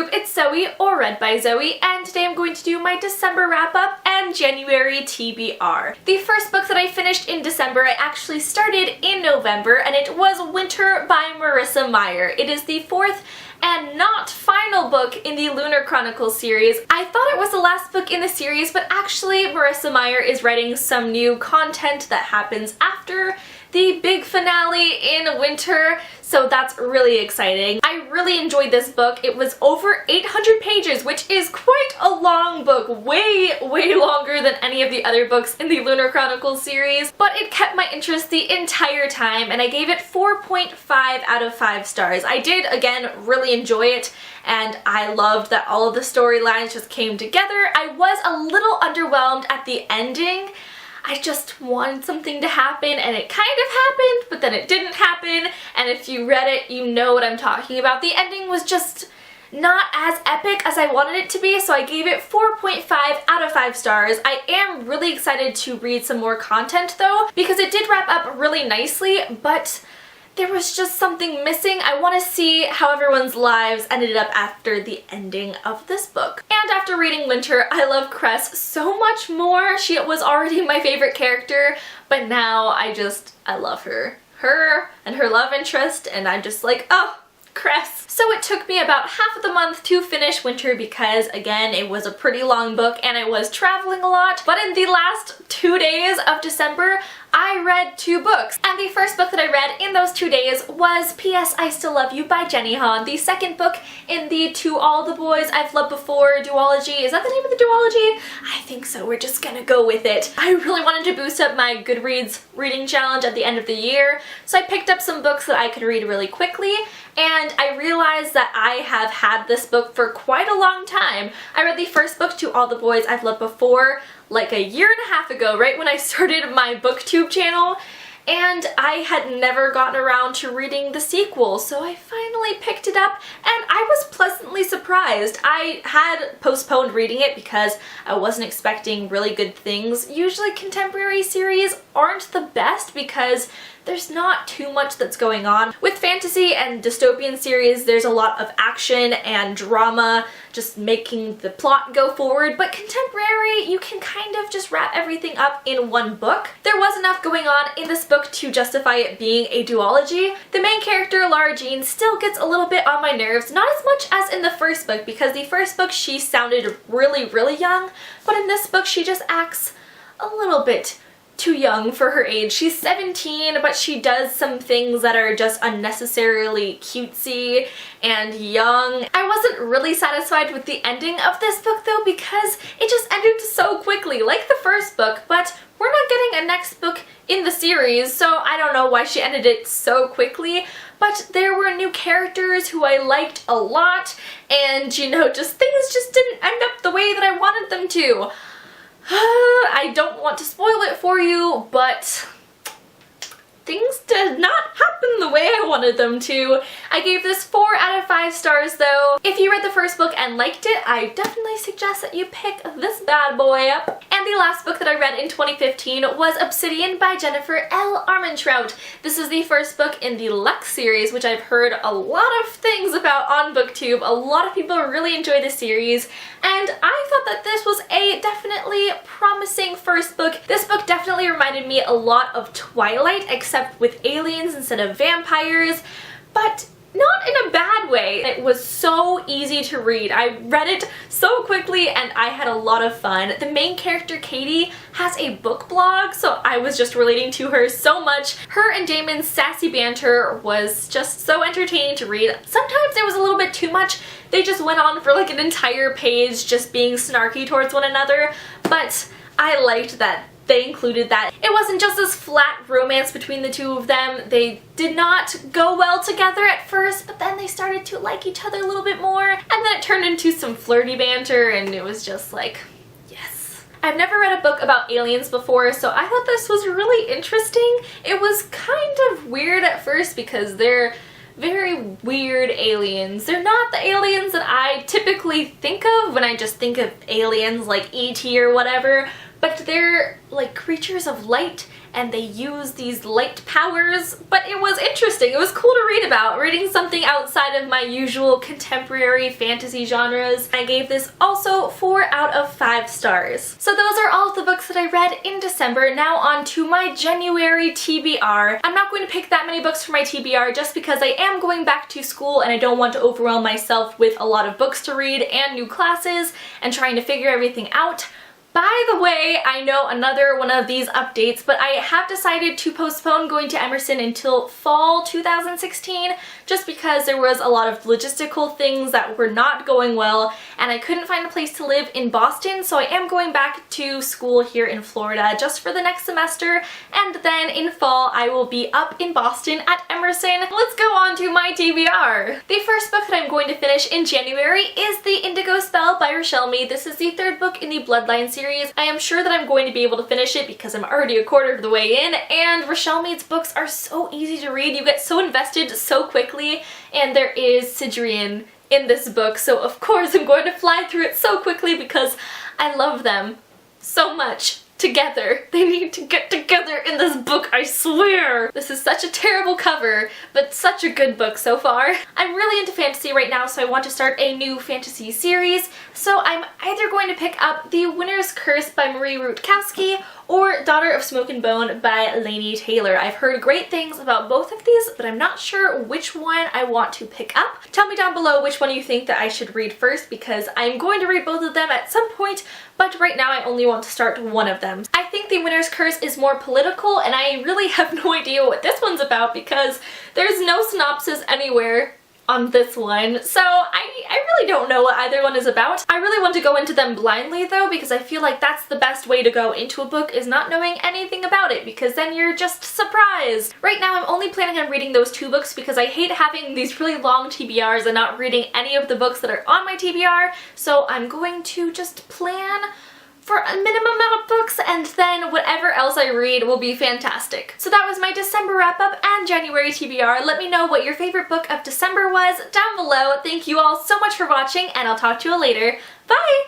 booktube, it's Zoe or Read by Zoe, and today I'm going to do my December wrap-up and January TBR. The first book that I finished in December I actually started in November, and it was Winter by Marissa Meyer. It is the fourth and not final book in the Lunar Chronicles series. I thought it was the last book in the series, but actually Marissa Meyer is writing some new content that happens after the big finale in winter, so that's really exciting. I really enjoyed this book. It was over 800 pages, which is quite a long book, way longer than any of the other books in the Lunar Chronicles series, but it kept my interest the entire time, and I gave it 4.5 out of 5 stars. I did, again, really enjoy it, and I loved that all of the storylines just came together. I was a little underwhelmed at the ending. I just wanted something to happen, and it kind of happened, but then it didn't happen, and if you read it, you know what I'm talking about. The ending was just not as epic as I wanted it to be, so I gave it 4.5 out of 5 stars. I am really excited to read some more content though, because it did wrap up really nicely, but there was just something missing. I want to see how everyone's lives ended up after the ending of this book. And after reading Winter, I love Cress so much more. She was already my favorite character, but now I love her. Her and her love interest, and I'm just like, oh, Cress. So it took me about half of the month to finish Winter because, again, it was a pretty long book and I was traveling a lot. But in the last 2 days of December, I read 2 books. And the first book that I read in those 2 days was P.S. I Still Love You by Jenny Han, the second book in the To All the Boys I've Loved Before duology. Is that the name of the duology? I think so. We're just gonna go with it. I really wanted to boost up my Goodreads reading challenge at the end of the year, so I picked up some books that I could read really quickly, and I realized that I have had this book for quite a long time. I read the first book, To All the Boys I've Loved Before, like a year and a half ago, right when I started my booktube channel, and I had never gotten around to reading the sequel, so I finally picked it up and I was pleasantly surprised. I had postponed reading it because I wasn't expecting really good things. Usually contemporary series aren't the best because there's not too much that's going on. With fantasy and dystopian series, there's a lot of action and drama just making the plot go forward, but contemporary, you can kind of just wrap everything up in one book. There was enough going on in this book to justify it being a duology. The main character, Lara Jean, still gets a little bit on my nerves, not as much as in the first book, because the first book she sounded really young, but in this book she just acts a little bit too young for her age. She's 17, but she does some things that are just unnecessarily cutesy and young. I wasn't really satisfied with the ending of this book though, because it just ended so quickly, like the first book, but we're not getting a next book in the series, so I don't know why she ended it so quickly. But there were new characters who I liked a lot, and you know, things just didn't end up the way that I wanted them to. I don't want to spoil it for you, but things did not happen the way I wanted them to. I gave this 4 out of 5 stars though. If you read the first book and liked it, I definitely suggest that you pick this bad boy up. And the last book that I read in 2015 was Obsidian by Jennifer L. Armentrout. This is the first book in the Lux series, which I've heard a lot of things about on BookTube. A lot of people really enjoy the series, and I thought that this was a definitely promising first book. This book definitely reminded me a lot of Twilight, except with aliens instead of vampires, but not in a bad way. It was so easy to read. I read it so quickly and I had a lot of fun. The main character, Katie, has a book blog, so I was just relating to her so much. Her and Damon's sassy banter was just so entertaining to read. Sometimes it was a little bit too much. They just went on for like an entire page just being snarky towards one another, but I liked that they included that. It wasn't just this flat romance between the two of them. They did not go well together at first, but then they started to like each other a little bit more, and then it turned into some flirty banter, and it was just like, yes. I've never read a book about aliens before, so I thought this was really interesting. It was kind of weird at first because they're very weird aliens. They're not the aliens that I typically think of when I just think of aliens like E.T. or whatever, but they're like creatures of light and they use these light powers, but it was interesting. It was cool to read about, reading something outside of my usual contemporary fantasy genres. I gave this also 4 out of 5 stars. So those are all of the books that I read in December. Now on to my January TBR. I'm not going to pick that many books for my TBR just because I am going back to school and I don't want to overwhelm myself with a lot of books to read and new classes and trying to figure everything out. By the way, I know another one of these updates, but I have decided to postpone going to Emerson until fall 2016 just because there was a lot of logistical things that were not going well and I couldn't find a place to live in Boston, so I am going back to school here in Florida just for the next semester, and then in fall I will be up in Boston at Emerson. Let's go on to my TBR. The first book that I'm going to finish in January is The Indigo Spell by Rochelle Mead. This is the 3rd book in the Bloodline series. I am sure that I'm going to be able to finish it because I'm already a quarter of the way in, and Rochelle Mead's books are so easy to read. You get so invested so quickly, and there is Sidrian in this book, so of course I'm going to fly through it so quickly because I love them so much. Together. They need to get together in this book, I swear! This is such a terrible cover, but such a good book so far. I'm really into fantasy right now, so I want to start a new fantasy series, so I'm either going to pick up The Winter's Curse by Marie Rutkowski or Daughter of Smoke and Bone by Laini Taylor. I've heard great things about both of these, but I'm not sure which one I want to pick up. Tell me down below which one you think that I should read first, because I'm going to read both of them at some point, but right now I only want to start one of them. I think The Winter's Curse is more political, and I really have no idea what this one's about because there's no synopsis anywhere on this one, so I really don't know what either one is about. I really want to go into them blindly though, because I feel like that's the best way to go into a book, is not knowing anything about it, because then you're just surprised. Right now I'm only planning on reading those 2 books because I hate having these really long TBRs and not reading any of the books that are on my TBR, so I'm going to just plan for a minimum amount of books, and then whatever else I read will be fantastic. So that was my December wrap-up and January TBR. Let me know what your favorite book of December was down below. Thank you all so much for watching, and I'll talk to you all later. Bye!